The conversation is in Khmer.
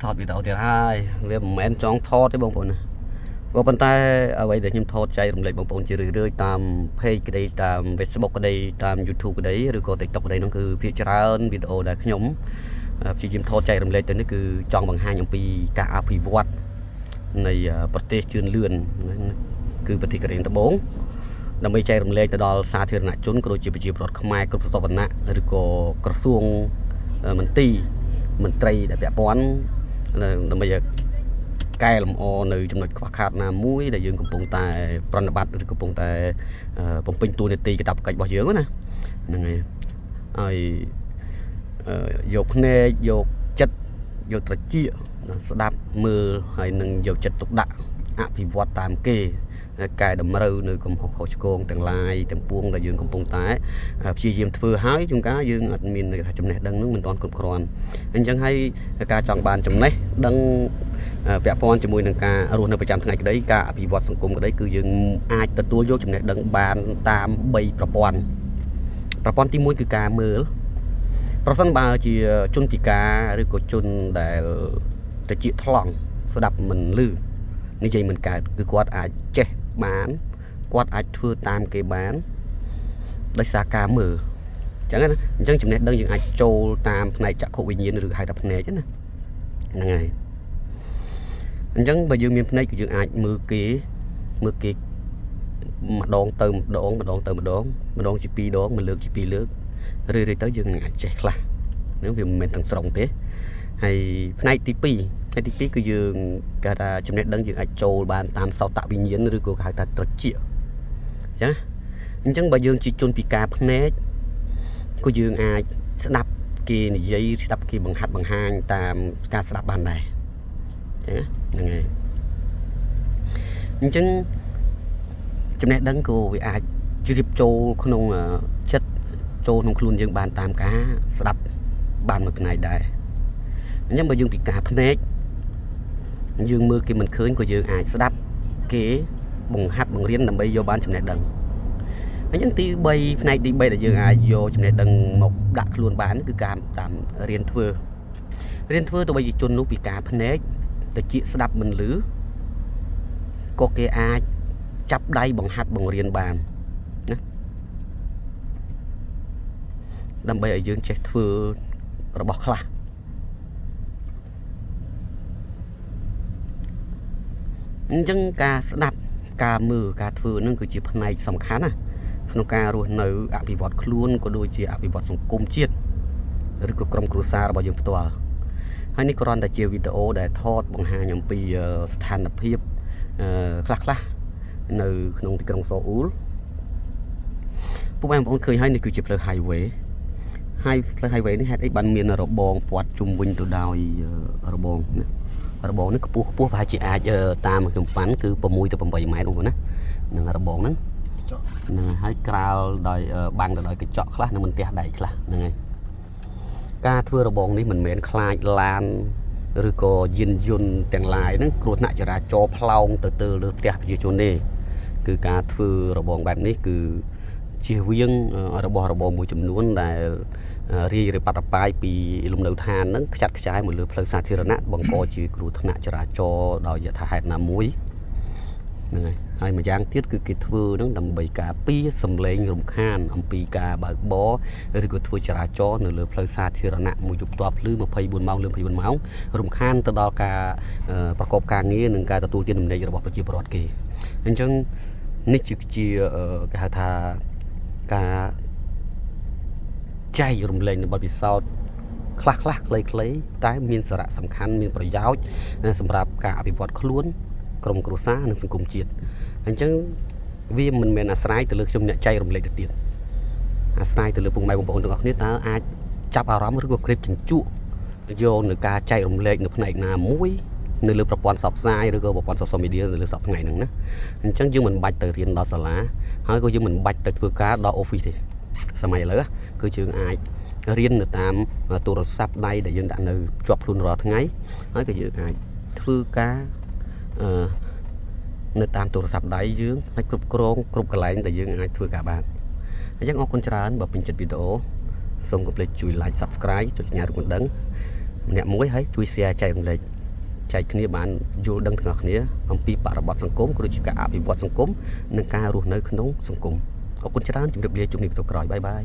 ថតវីដេអូទៀតហើយវាមិនមែនចង់ថតទេបងប្អូនណាក៏ប៉ុន្តែអ្វីដែលខ្ញុំថតចែករំលែកបងប្អូនជារឿយៗតាម page ក្តីតាម Facebook ក្តីតាម YouTube ក្តីឬក៏ TikTok ក្តីនោះគឺភាគច្រើនវីដេអូដែលខ្ញុំព្យាយាមថតចែករំលែកទៅនេះគឺចង់បង្ហាញអំពីការអភិវឌ្ឍនៃប្រទេសជឿនលឿនគឺប្រទេសកូរ៉េត្បូងដើម្បីចែករំលែកទៅដល់សាធារណជនក៏ដូចជាប្រជាពលរដ្ឋខ្មែរគ្រប់ស្រទាប់វណ្ណៈឬក៏ក្រសួងមន្ត្រីដែលពាក់ព័ន្ធដើម្បីកែលម្អនៅចំណុចខ្វះខាតណាមួយដែលយើងកំពុងតែប្រណិប័តឬកំពុងតែបំពេញតួនាទីកាតព្វកិច្ចរបស់យើងណាហ្នឹងហើយយកភ្នែកយកចិត្តយកត្រចៀកស្ដាប់មើលហើយនឹងយកចិត្តទុកដាក់អភិវឌ្ឍតាមគេកែតម្រូវនៅកំហុសខុសឆ្គងទាំងឡាយទាំងពួងដែលយើងកំពុងតែព្យាយាមធ្វើហើយជួនកាលយើងអត់មានចំណេះដឹងនឹងមិនទាន់គ្រប់គ្រាន់អញ្ចឹងហើយការចង់បានចំណេះដឹងពាក់ព័ន្ធជាមួយនឹងការរស់នៅប្រចាំថ្ងៃក្តីការអភិវឌ្ឍសង្គមក្តីគឺយើងអាចទទួលយកចំណេះដឹងបានតាម3ប្រព័ន្ធទី1គឺការមើលប្រសិនបើជាជនពិការឬក៏ជនដែលត្រចៀកថ្លង់ស្ដាប់មិនឮនិយាយមិនកើតគឺគាត់អាចចេះបានគាត់អាចធ្វើតាមគេបានដោយសារការមើលអញ្ចឹងណាអញ្ចឹងចំណេះដឹងយើងអាចចូលតាមផ្នែកចក្ខុវិញ្ញាណឬហៅថាភ្នែកណាហ្នឹងហើយអញ្ចឹងបើយើងមានភ្នែកគឺយើងអាចមើលគេម្ដងទៅម្ដងជា2ដងមួយលើកជា2លើករឿយៗទៅយើងនឹងអាចចេះខ្លះហ្នឹងវាមិនមែនទាំងស្រុងទេហើយផ្នែកទី2គឺយើងគេថាចំណេះដឹងយើងអាចចូលបានតាមសោតវិញ្ញាណឬក៏គេហៅថាត្រចៀកអញ្ចឹងបើយើងជាជនពិការភ្នែកក៏យើងអាចស្ដាប់គេនិយាយស្ដាប់គេបង្ហាត់បង្ហាញតាមការស្ដាប់បានដែរហ្នឹងហើយអញ្ចឹងចំណេះដឹងក៏វាអាចជ្រាបចូលក្នុងចិត្តចូលក្នុងខ្លួនយើងបានតាមការស្ដាប់បានមួយផ្នែកដែរអញ្ចឹងបើយើងពិការភ្នែកយើងមើលគេមិនឃើញក៏យើងអាចស្ដាប់គេបង្ហាត់បង្រៀនដើម្បីយកបានចំណេះដឹងអញ្ចឹងទី3ផ្នែកទី3ដែលយើងអាចយកចំណេះដឹងមកដាក់ខ្លួនបានគឺការតាមរៀនធ្វើទោះបីជាជននោះពិការភ្នែកតែជាស្ដាប់មិនឮក៏គេអាចចាប់ដៃបង្ហាត់បង្រៀនបានណាដើម្បីឲ្យយើងចេះធ្វើរបស់ខ្លះអញ្ចឹងការស្ដាប់ការមើលការធ្វើនឹងគឺជាផ្នែកសំខាន់ណាក្នុងការរស់នៅអភិវឌ្ឍខ្លួនក៏ដូចជាអភិវឌ្ឍសង្គមជាតិឬក៏ក្រុមគ្រួសាររបស់យើងផ្ទាល់ហើយនេះគ្រាន់តែជាវីដេអូដែលថតបង្ហាញអំពីស្ថានភាពខ្លះនៅក្នុងទីក្រុងសូអ៊ូលពួកបងប្អូនឃើញហើយនេះគឺជាផ្លូវ highway ហើយផ្លូវ highway នេះហេតុអីបានមានរបងព័ទ្ធជុំវិញទៅដោយរបងណារបងនេះខ្ពស់ប្រហែលជាអាចតាមខ្ញុំប៉ាន់គឺ6ទៅ8ម៉ែត្របងប្អូនណានឹងរបងហ្នឹងហើយក្រាលដោយបាំងទៅដោយកញ្ចក់ខ្លះនិងមិនទះដែកខ្លះហ្នឹងហើយការធ្វើរបងនេះមិនមែនខ្លាចឡានឬក៏យានយន្តទាំងឡាយហ្នឹងគ្រោះថ្នាក់ចរាចរណ៍ផ្លោងទៅលើផ្ទះប្រជាជនទេគឺការធ្វើរបងបែបនេះគឺជៀសវាងរបស់របរមួយចំនួនដែលរាយបាត់បាយពីលំនៅឋានហ្នឹងខ្ចាត់ខ្ចាយមកលើផ្លូវសាធារណៈបង្កជាគ្រោះថ្នាក់ចរាចរណ៍ដោយយថាហេតុណាមួយហ្នឹងហើយម្យ៉ាងទៀតគឺគេធ្វើហ្នឹងដើម្បីការពារសម្លេងរំខានអំពីការបើកបរឬក៏ធ្វើចរាចរណ៍នៅលើផ្លូវសាធារណៈមួយយប់ទាល់ភ្លឺ24ម៉ោងលើ24ម៉ោងរំខានទៅដល់ការប្រកបការងារនិងការទទួលទានដំណេករបស់ប្រជាពលរដ្ឋគេអញ្ចឹងនេះជាគេហៅថាការចែករំលែកនៅបទពិសោធន៍ខ្លះខ្លីៗតែមានសារៈសំខាន់មានប្រយោជន៍សម្រាប់ការអភិវឌ្ឍខ្លួនក្រុមគ្រួសារនិងសង្គមជាតិអញ្ចឹងវាមិនមែនអាស្រ័យទៅលើខ្ញុំអ្នកចែករំលែកទៅទៀតអាស្រ័យទៅលើពុកម៉ែបងប្អូនទាំងអស់គ្នាតើអាចចាប់អារម្មណ៍ឬក៏ក្រេបជញ្ជក់យកនៅការចែករំលែកនៅផ្នែកណាមួយនៅលើប្រព័ន្ធផ្សព្វផ្សាយឬក៏ប្រព័ន្ធ social media នៅលើសប្តាហ៍ថ្ងៃហ្នឹងណាអញ្ចឹងយើងមិនបាច់ទៅរៀនដល់សាលាហើយក៏យើងមិនបាច់ទៅធ្វើការដល់ office ទេសម័យឥឡូវគឺយើងអាចរៀននៅតាមទូរស័ព្ទដៃដែលយើងដាក់នៅជាប់ខ្លួនរាល់ថ្ងៃហើយក៏យើងអាចធ្វើការនៅតាមទូរស័ព្ទដៃយើងហើយគ្រប់គ្រងគ្រប់កន្លែងដែលយើងអាចធ្វើការបានអញ្ចឹងអរគុណច្រើនបើពេញចិត្តវីដេអូសូមកុំភ្លេចជួយ like subscribe ចុចញ៉ាំរូបកណ្ដឹង ម្នាក់មួយហើយជួយ share ចែករំលែកចែកគ្នាបានយល់ដឹងទាំងអស់គ្នាអំពីបរិបទសង្គមក៏ដូចជាការអភិវឌ្ឍសង្គមនិងការរស់នៅក្នុងសង្គមអរគុណច្រើនជម្រាបលាជួបគ្នាវីដេអូក្រោយបាយបាយ